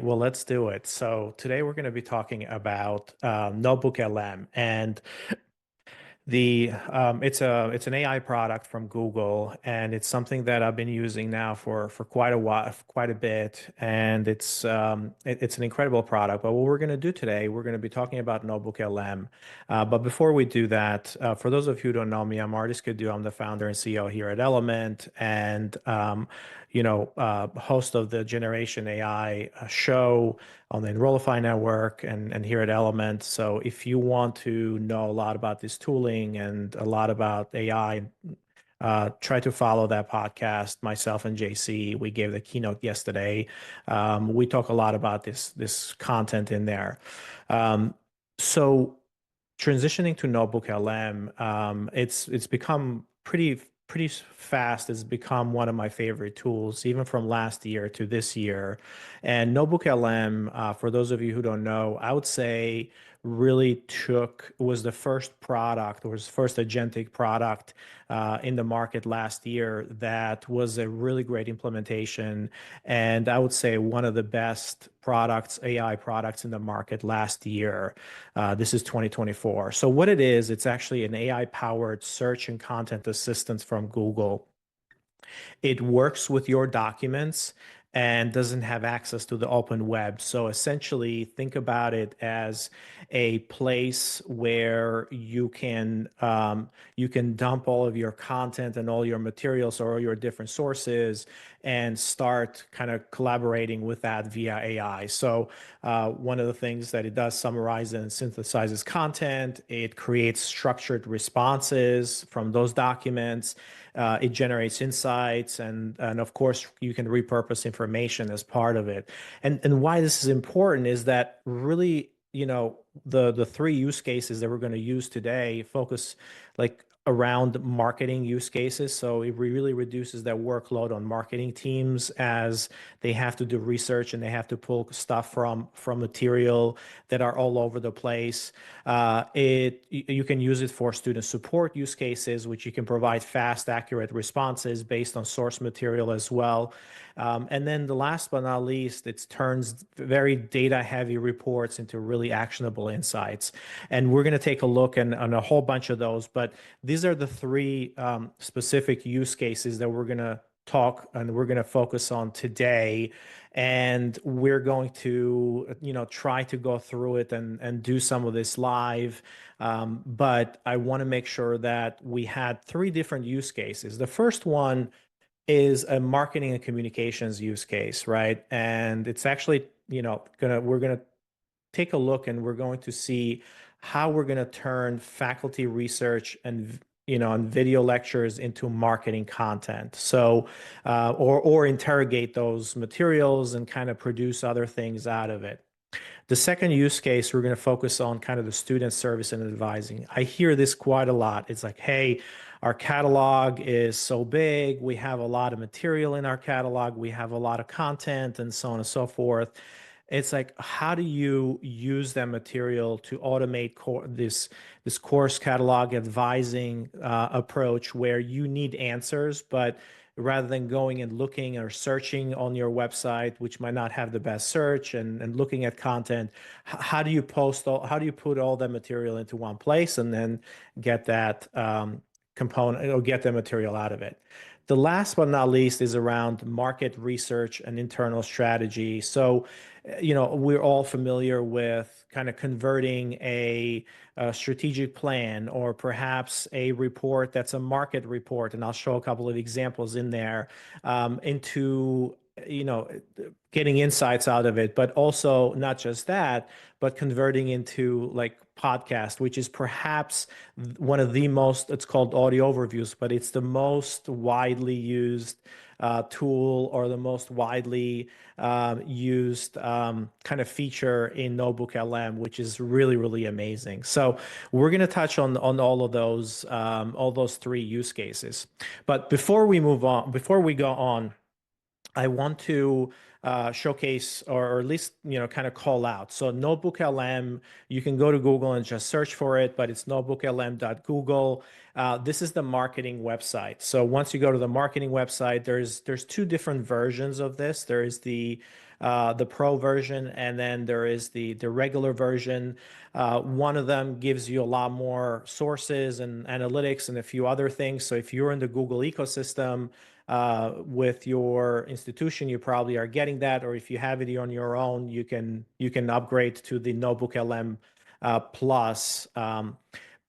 well, let's do it. So today we're going to be talking about NotebookLM, and it's an AI product from Google, and it's something that I've been using now for quite a while, quite a bit, and it's an incredible product. But what we're going to do today, we're going to be talking about NotebookLM. But before we do that, for those of you who don't know me, I'm Ardis Kadiu. I'm the founder and CEO here at Element, and host of the Generation AI show on the Enrollify network and here at Element. So if you want to know a lot about this tooling and a lot about AI, try to follow that podcast. Myself and JC, we gave the keynote yesterday. We talk a lot about this content in there. So transitioning to NotebookLM, it's become pretty fast. It's become one of my favorite tools, even from last year to this year. And NotebookLM, for those of you who don't know, I would say really was the first product, or was the first agentic product in the market last year that was a really great implementation. And I would say one of the best products, AI products in the market last year. This is 2024. So what it is, it's actually an AI-powered search and content assistant from Google. It works with your documents and doesn't have access to the open web. So essentially, think about it as a place where you can dump all of your content and all your materials or all your different sources and start kind of collaborating with that via AI. So one of the things that it does, summarize and synthesizes content. It creates structured responses from those documents. It generates insights, and of course, you can repurpose information as part of it. And why this is important is that really, the three use cases that we're going to use today focus like around marketing use cases. So it really reduces that workload on marketing teams as they have to do research and they have to pull stuff from material that are all over the place. You can use it for student support use cases, which you can provide fast, accurate responses based on source material as well. And then the last but not least, it turns very data-heavy reports into really actionable insights. And we're going to take a look on a whole bunch of those, but these are the three specific use cases that we're going to talk and we're going to focus on today. And we're going to, try to go through it and do some of this live. But I want to make sure that we had three different use cases. The first one is a marketing and communications use case, right? And it's actually, we're gonna take a look and we're going to see how we're going to turn faculty research and video lectures into marketing content. So, or interrogate those materials and kind of produce other things out of it. The second use case, we're going to focus on kind of the student service and advising. I hear this quite a lot. It's like, hey, our catalog is so big. We have a lot of material in our catalog. We have a lot of content and so on and so forth. It's like, how do you use that material to automate this course catalog advising approach where you need answers, but rather than going and looking or searching on your website, which might not have the best search, and looking at content, how do you how do you put all that material into one place and then get that component or get the material out of it? The last but not least is around market research and internal strategy. So, we're all familiar with kind of converting a strategic plan or perhaps a report that's a market report, and I'll show a couple of examples in there, into getting insights out of it, but also not just that, but converting into like podcast, which is perhaps one of the most, it's called audio overviews, but it's the most widely used tool or the most widely used kind of feature in NotebookLM, which is really, really amazing. So we're going to touch on all those three use cases. But before we move on, before we go on, I want to showcase or at least kind of call out. So NotebookLM, you can go to Google and just search for it, but it's notebooklm.google. This is the marketing website. So once you go to the marketing website, there's two different versions of this. There is the pro version, and then there is the regular version. One of them gives you a lot more sources and analytics and a few other things. So if you're in the Google ecosystem with your institution, you probably are getting that. Or if you have it on your own, you can upgrade to the NotebookLM Plus.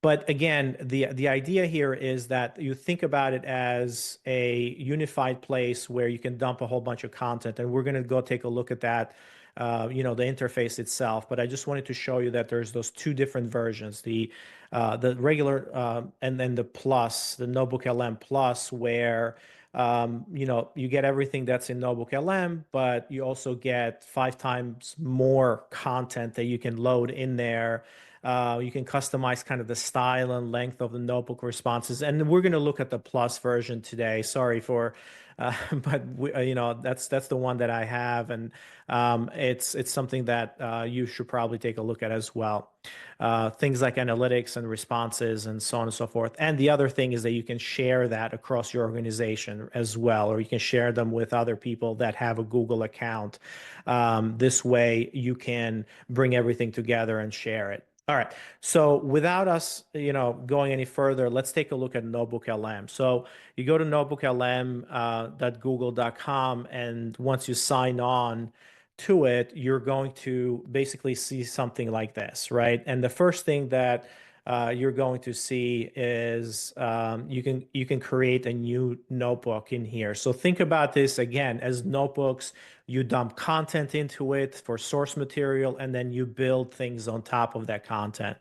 But again, the idea here is that you think about it as a unified place where you can dump a whole bunch of content, and we're going to go take a look at that, the interface itself. But I just wanted to show you that there's those two different versions, the regular and then the Plus, the NotebookLM Plus, where you get everything that's in NotebookLM, but you also get 5 times more content that you can load in there. You can customize kind of the style and length of the notebook responses. And we're going to look at the Plus version today. Sorry for, but that's the one that I have, and it's something that you should probably take a look at as well. Things like analytics and responses and so on and so forth. And the other thing is that you can share that across your organization as well, or you can share them with other people that have a Google account. This way you can bring everything together and share it. All right. So without us, going any further, let's take a look at NotebookLM. So you go to notebooklm.google.com, and once you sign on to it, you're going to basically see something like this, right? And the first thing that you're going to see is you can create a new notebook in here. So think about this again as notebooks. You dump content into it for source material, and then you build things on top of that content.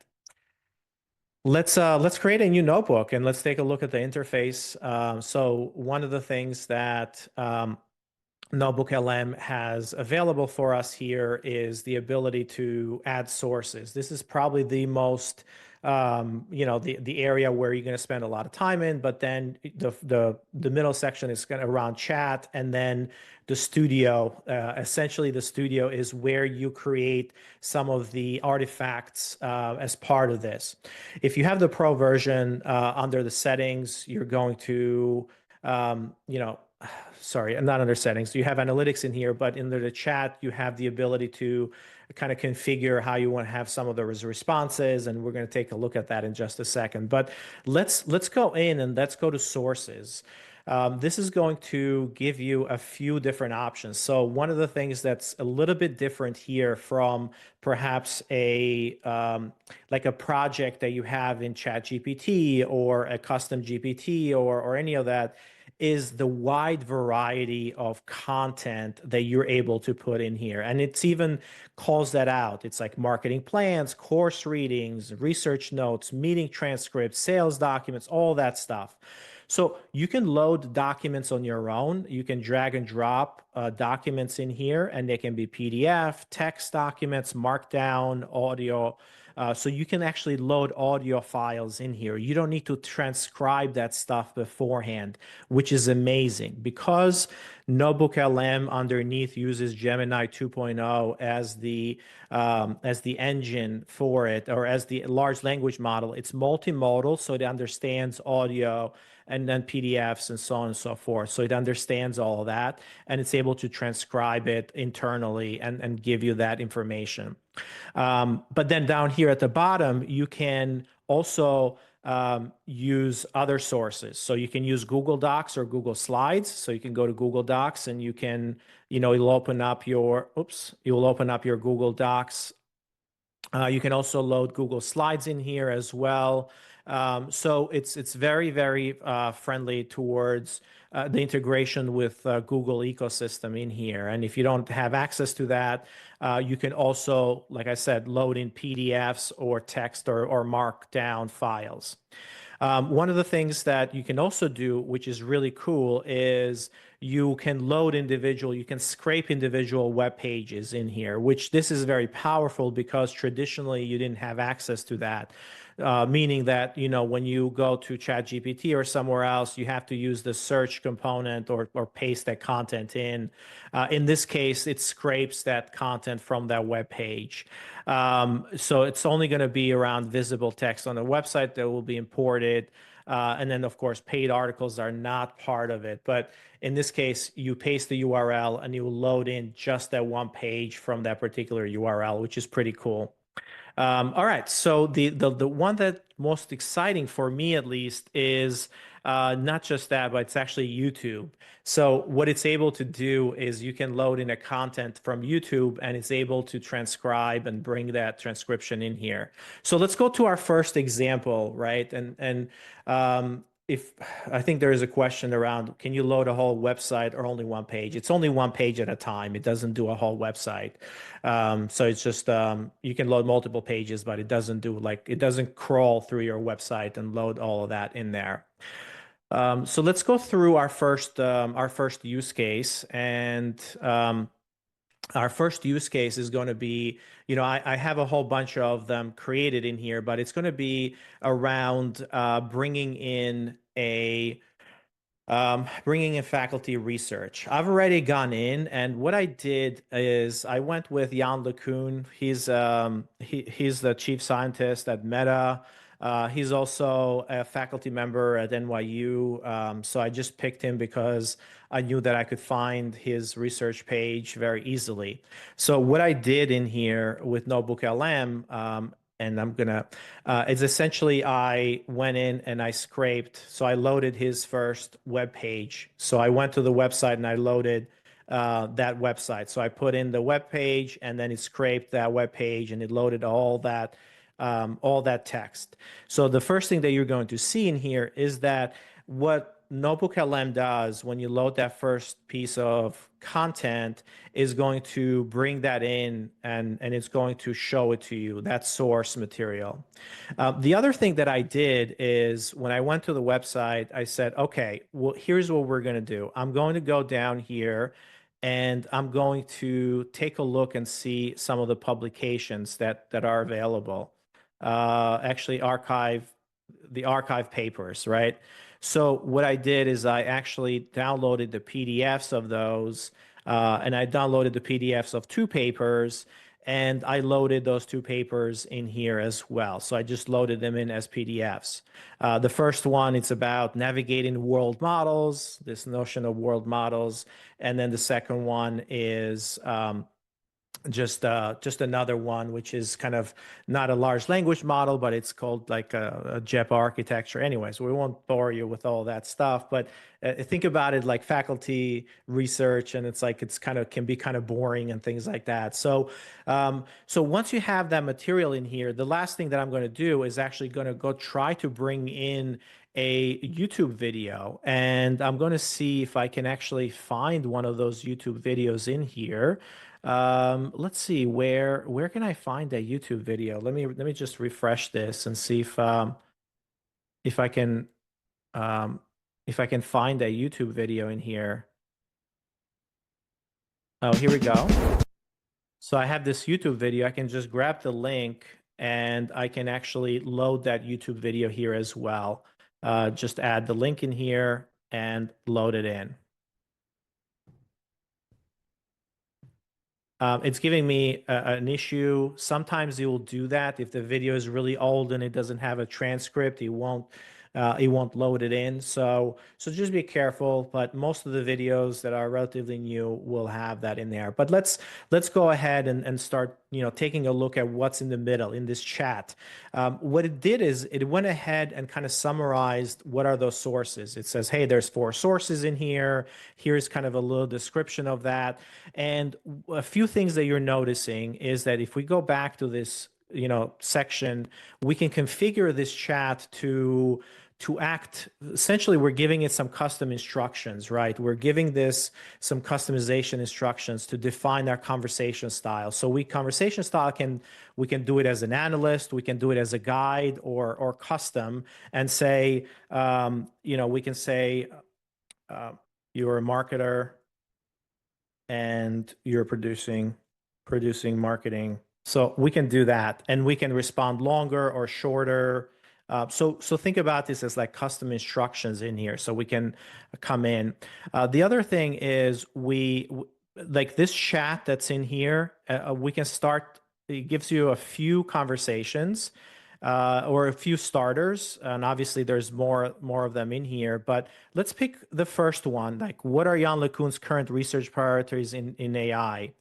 Let's create a new notebook and let's take a look at the interface. So one of the things that NotebookLM has available for us here is the ability to add sources. This is probably the most, the area where you're going to spend a lot of time in. But then the middle section is kind of around chat, and then the studio. Essentially, the studio is where you create some of the artifacts as part of this. If you have the pro version, under the settings, you're going to sorry, I'm not under settings. You have analytics in here, but under the chat, you have the ability to kind of configure how you want to have some of those responses, and we're going to take a look at that in just a second. But let's go in and let's go to sources. This is going to give you a few different options. So one of the things that's a little bit different here from perhaps like a project that you have in ChatGPT or a custom GPT or any of that is the wide variety of content that you're able to put in here. And it's even calls that out. It's like marketing plans, course readings, research notes, meeting transcripts, sales documents, all that stuff. So you can load documents on your own. You can drag and drop documents in here, and they can be PDF, text documents, Markdown, audio. So you can actually load audio files in here. You don't need to transcribe that stuff beforehand, which is amazing because NotebookLM underneath uses Gemini 2.0 as the engine for it, or as the large language model. It's multimodal, so it understands audio and then PDFs and so on and so forth. So it understands all of that, and it's able to transcribe it internally and give you that information. But then down here at the bottom, you can also use other sources. So you can use Google Docs or Google Slides. So you can go to Google Docs and you can, you'll open up your Google Docs. You can also load Google Slides in here as well. So it's very, very friendly towards the integration with Google ecosystem in here. And if you don't have access to that, you can also, like I said, load in PDFs or text or markdown files. One of the things that you can also do, which is really cool, is you can load individual, you can scrape individual web pages in here, which this is very powerful because traditionally you didn't have access to that. Meaning that, when you go to ChatGPT or somewhere else, you have to use the search component or paste that content in. In this case, it scrapes that content from that web page. So it's only going to be around visible text on the website that will be imported. And then, of course, paid articles are not part of it. But in this case, you paste the URL and you load in just that one page from that particular URL, which is pretty cool. All right, so the one that most exciting for me at least is not just that, but it's actually YouTube. So what it's able to do is you can load in a content from YouTube and it's able to transcribe and bring that transcription in here. So let's go to our first example, right? And if I think there is a question around, can you load a whole website or only one page? It's only one page at a time. It doesn't do a whole website. So it's just you can load multiple pages, but it doesn't do it doesn't crawl through your website and load all of that in there. So let's go through our first use case, and our first use case is going to be, I have a whole bunch of them created in here, but it's going to be around bringing in faculty research. I've already gone in, and what I did is I went with Jan LeCun. He's the chief scientist at Meta. He's also a faculty member at NYU. So I just picked him because I knew that I could find his research page very easily. So what I did in here with NotebookLM, and it's essentially I went in and I scraped. So I loaded his first web page. So I went to the website and I loaded that website. So I put in the web page and then it scraped that web page and it loaded all that text. So the first thing that you're going to see in here is that what NotebookLM does when you load that first piece of content is going to bring that in and it's going to show it to you, that source material. The other thing that I did is when I went to the website, I said, okay, well, here's what we're going to do. I'm going to go down here and I'm going to take a look and see some of the publications that are available. Actually, the archive papers, right? So what I did is I actually downloaded the PDFs of those, and I downloaded the PDFs of two papers, and I loaded those two papers in here as well. So I just loaded them in as PDFs. The first one, it's about navigating world models, this notion of world models, and then the second one is just another one, which is kind of not a large language model, but it's called like a JEP architecture. Anyways, we won't bore you with all that stuff, but think about it like faculty research, and it's like can be kind of boring and things like that. So so once you have that material in here, the last thing that I'm going to do is actually going to go try to bring in a YouTube video, and I'm going to see if I can actually find one of those YouTube videos in here. Let's see, where can I find a YouTube video? Let me just refresh this and see if I can um, if I can find a YouTube video in here. Oh, here we go. So I have this YouTube video. I can just grab the link and I can actually load that YouTube video here as well. Just add the link in here and load it in. It's giving me an issue. Sometimes it will do that if the video is really old and it doesn't have a transcript. It won't load it in. So just be careful. But most of the videos that are relatively new will have that in there. But let's go ahead and start taking a look at what's in the middle in this chat. What it did is it went ahead and kind of summarized what are those sources. It says, hey, there's 4 sources in here. Here's kind of a little description of that. And a few things that you're noticing is that if we go back to this section, we can configure this chat to act. Essentially, we're giving it some custom instructions, right? We're giving this some customization instructions to define our conversation style. So conversation style we can do it as an analyst, we can do it as a guide or custom, and say we can say you're a marketer and you're producing marketing. So we can do that, and we can respond longer or shorter. So think about this as like custom instructions in here, so we can come in. The other thing is like this chat that's in here. We can start. It gives you a few conversations. Or a few starters, and obviously there's more of them in here. But let's pick the first one. Like, what are Jan LeCun's current research priorities in AI?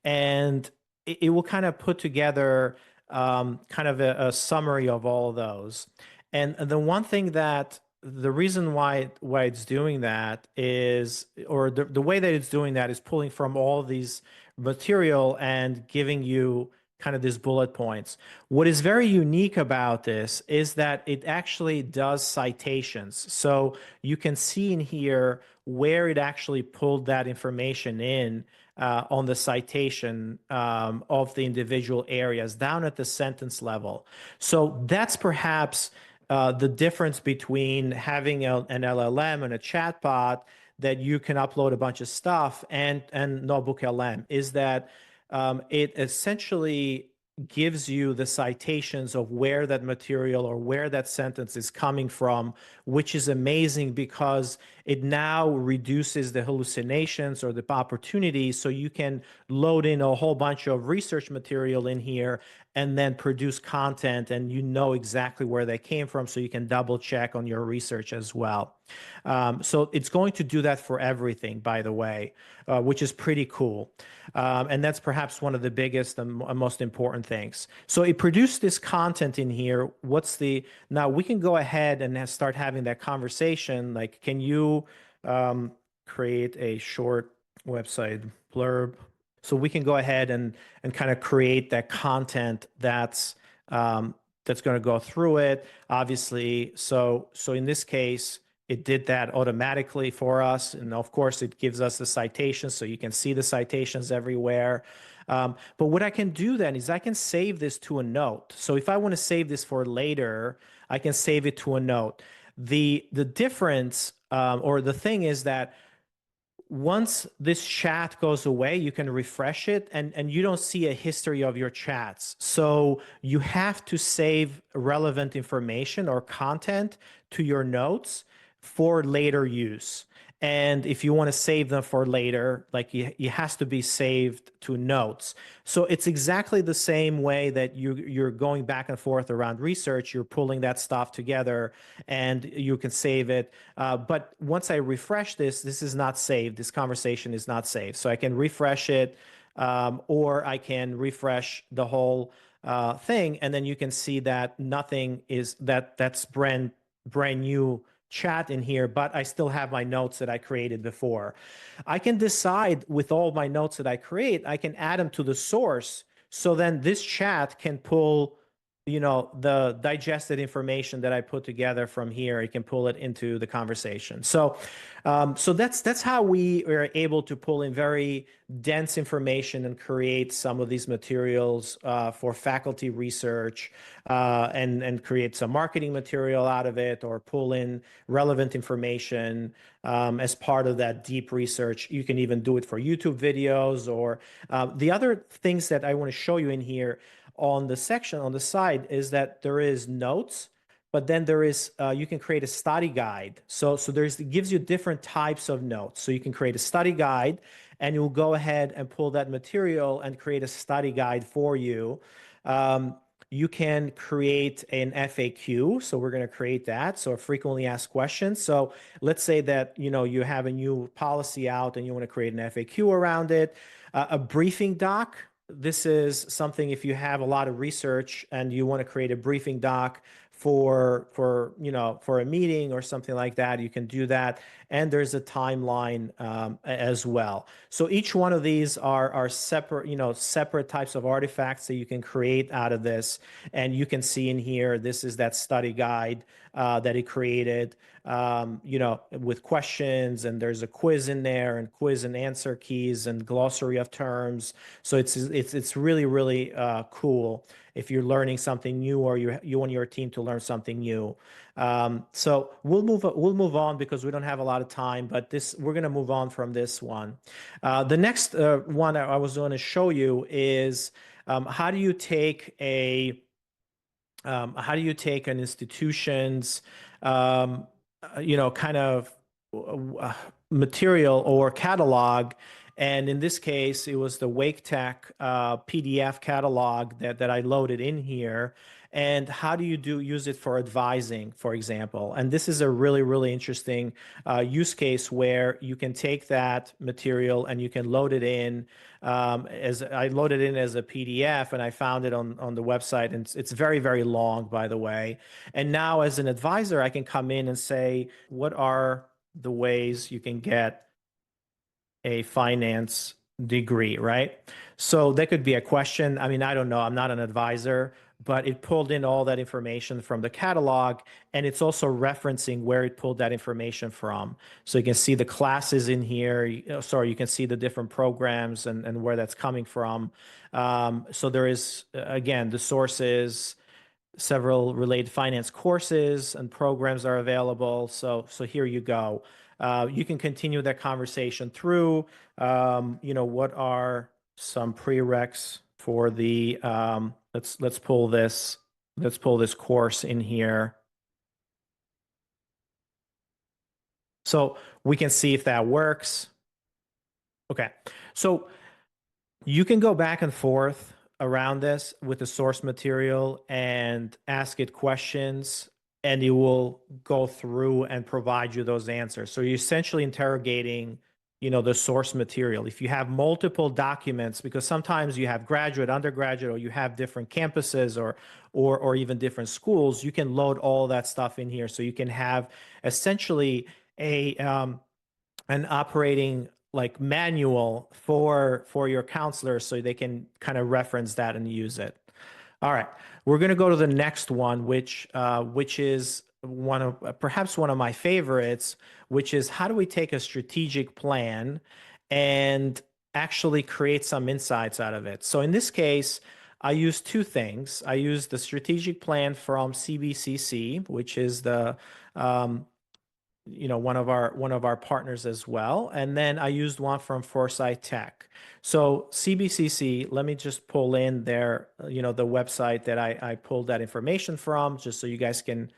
And it will kind of put together kind of a summary of all of those. And the one thing that the reason why it's doing that is, or the way that it's doing that is pulling from all these material and giving you kind of these bullet points. What is very unique about this is that it actually does citations. So you can see in here where it actually pulled that information in on the citation of the individual areas down at the sentence level. So that's perhaps the difference between having an LLM and a chatbot that you can upload a bunch of stuff and NotebookLM is that it essentially gives you the citations of where that material or where that sentence is coming from, which is amazing because it now reduces the hallucinations or the opportunities. So you can load in a whole bunch of research material in here and then produce content, and you know exactly where they came from, so you can double check on your research as well. So it's going to do that for everything, by the way, which is pretty cool. And that's perhaps one of the biggest and most important things. So it produced this content in here. Now we can go ahead and start having that conversation. Like, can you create a short website blurb? So we can go ahead and kind of create that content that's going to go through it, obviously. So in this case, it did that automatically for us. And of course, it gives us the citations, so you can see the citations everywhere. But what I can do then is I can save this to a note. So if I want to save this for later, I can save it to a note. The difference or the thing is that once this chat goes away, you can refresh it and you don't see a history of your chats. So you have to save relevant information or content to your notes for later use. And if you want to save them for later, like it has to be saved to notes. So it's exactly the same way that you're going back and forth around research. You're pulling that stuff together and you can save it. But once I refresh this is not saved. This conversation is not saved. So I can refresh it or I can refresh the whole thing. And then you can see that nothing is that's brand new chat in here, but I still have my notes that I created before. I can decide with all my notes that I create, I can add them to the source. So then this chat can pull, the digested information that I put together from here. It can pull it into the conversation. So that's how we are able to pull in very dense information and create some of these materials for faculty research and create some marketing material out of it, or pull in relevant information as part of that deep research. You can even do it for YouTube videos or the other things that I want to show you in here on the section on the side is that there is notes, but then there is you can create a study guide. So it gives you different types of notes. So you can create a study guide, and you'll go ahead and pull that material and create a study guide for you. You can create an FAQ. So we're going to create that. So frequently asked questions. So let's say that you have a new policy out and you want to create an FAQ around it. A briefing doc. This is something if you have a lot of research and you want to create a briefing doc for a meeting or something like that, you can do that. And there's a timeline as well. So each one of these are separate, separate types of artifacts that you can create out of this. And you can see in here, this is that study guide that he created. with questions, and there's a quiz in there, and quiz and answer keys, and glossary of terms. So it's really, really cool if you're learning something new, or you want your team to learn something new. So we'll move on because we don't have a lot of time, but we're going to move on from this one. The next one I was going to show you is how do you take an institution's kind of uh, material or catalog. And in this case, it was the Wake Tech PDF catalog that I loaded in here. And how do you use it for advising, for example? And this is a really, really interesting use case where you can take that material and you can load it in, as I loaded in as a PDF, and I found it on the website, and it's very, very long, by the way. And now as an advisor, I can come in and say, what are the ways you can get a finance degree, right? So that could be a question. I mean, I don't know. I'm not an advisor, but it pulled in all that information from the catalog, and it's also referencing where it pulled that information from. So you can see the classes in here. Sorry, you can see the different programs and where that's coming from. So there is, again, the sources. Several related finance courses and programs are available. So here you go. You can continue that conversation through, what are some prereqs for the, let's pull this course in here. So we can see if that works. Okay. So you can go back and forth around this with the source material and ask it questions, and it will go through and provide you those answers. So you're essentially interrogating, the source material. If you have multiple documents, because sometimes you have graduate, undergraduate, or you have different campuses or even different schools, you can load all that stuff in here. So you can have essentially an operating like manual for your counselors so they can kind of reference that and use it. All right, we're going to go to the next one, which is perhaps one of my favorites, which is how do we take a strategic plan and actually create some insights out of it? So in this case, I use two things. I use the strategic plan from CBCC, which is the one of our partners as well. And then I used one from Foresight Tech. So CBCC, let me just pull in the website that I pulled that information from, just so you guys can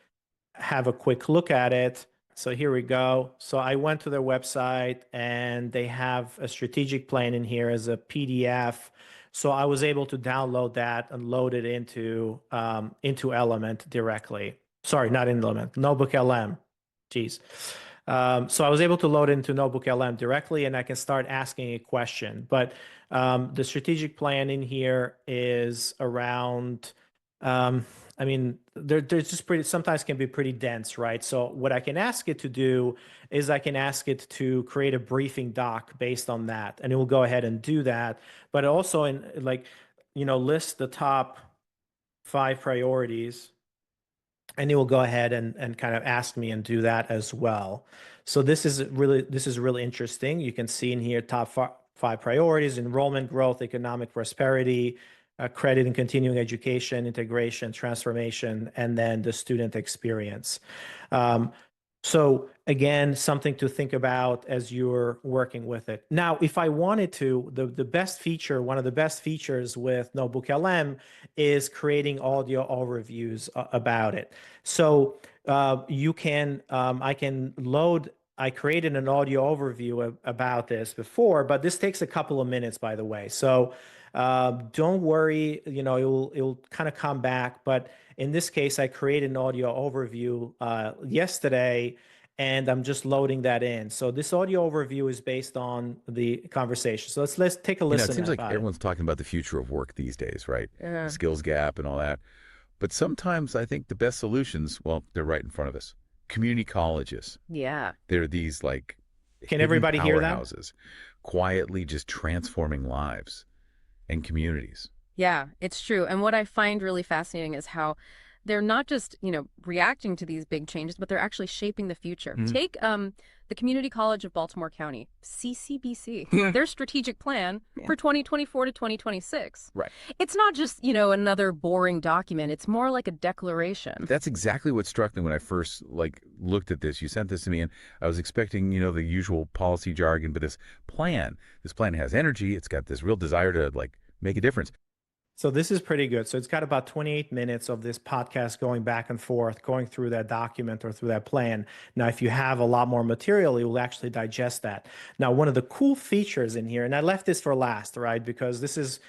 have a quick look at it. So here we go. So I went to their website, and they have a strategic plan in here as a PDF. So I was able to download that and load it into Element directly. Sorry, not in Element, NotebookLM. Geez. So I was able to load into NotebookLM directly, and I can start asking a question. But the strategic plan in here is around, I mean, there's just sometimes can be pretty dense, right? So what I can ask it to do is I can ask it to create a briefing doc based on that, and it will go ahead and do that. But also list the top 5 priorities, and it will go ahead and kind of ask me and do that as well. So this is really interesting. You can see in here top 5 priorities: enrollment growth, economic prosperity, credit and continuing education, integration, transformation, and then the student experience. So again, something to think about as you're working with it. Now, if I wanted to, one of the best features with NotebookLM is creating audio overviews about it. So I created an audio overview about this before, but this takes a couple of minutes, by the way. So don't worry, it'll kind of come back. But in this case, I created an audio overview yesterday, and I'm just loading that in. So this audio overview is based on the conversation. So let's take a It listen seems like about it. everyone's talking about the future of work these days, right? Yeah. Skills gap and all that. But sometimes I think the best solutions, well, they're right in front of us. Community colleges. Yeah. They're these like Can hidden everybody hear that? powerhouses, quietly just transforming lives and communities. Yeah, it's true. And what I find really fascinating is how they're not just, reacting to these big changes, but they're actually shaping the future. Mhm. Take the Community College of Baltimore County, CCBC, their strategic plan Yeah. for 2024 to 2026. Right. It's not just, another boring document. It's more like a declaration. That's exactly what struck me when I first looked at this. You sent this to me, and I was expecting, the usual policy jargon, but this plan has energy. It's got this real desire to make a difference. So this is pretty good. So it's got about 28 minutes of this podcast going back and forth, going through that document or through that plan. Now, if you have a lot more material, it will actually digest that. Now, one of the cool features in here, and I left this for last, right? Because this is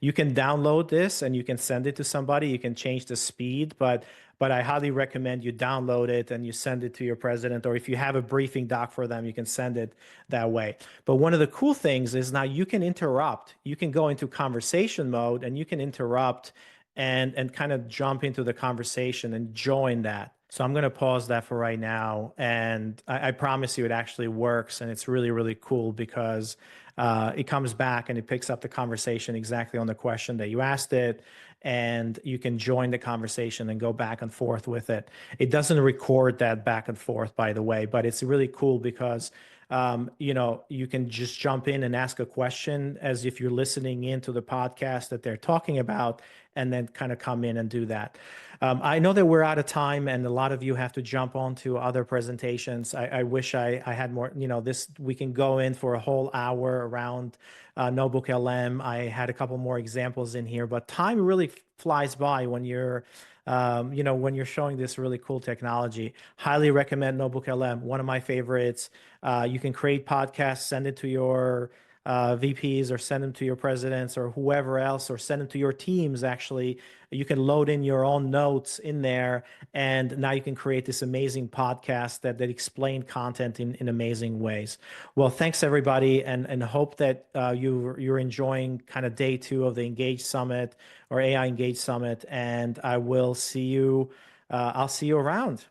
you can download this and you can send it to somebody. You can change the speed, but I highly recommend you download it and you send it to your president, or if you have a briefing doc for them, you can send it that way. But one of the cool things is now you can interrupt. You can go into conversation mode and you can interrupt and kind of jump into the conversation and join that. So I'm going to pause that for right now. And I promise you it actually works. And it's really, really cool because it comes back and it picks up the conversation exactly on the question that you asked it. And you can join the conversation and go back and forth with it. It doesn't record that back and forth, by the way, but it's really cool because you can just jump in and ask a question as if you're listening into the podcast that they're talking about, and then kind of come in and do that. I know that we're out of time and a lot of you have to jump on to other presentations. I wish I had more, we can go in for a whole hour around NotebookLM. I had a couple more examples in here, but time really flies by when you're when you're showing this really cool technology. Highly recommend NotebookLM, one of my favorites. You can create podcasts, send it to your VPs or send them to your presidents or whoever else, or send them to your teams. Actually, you can load in your own notes in there, and now you can create this amazing podcast that explain content in amazing ways. Well, thanks everybody, and hope that you're enjoying kind of day 2 of the Engage Summit or AI Engage Summit, and I will see you. I'll see you around.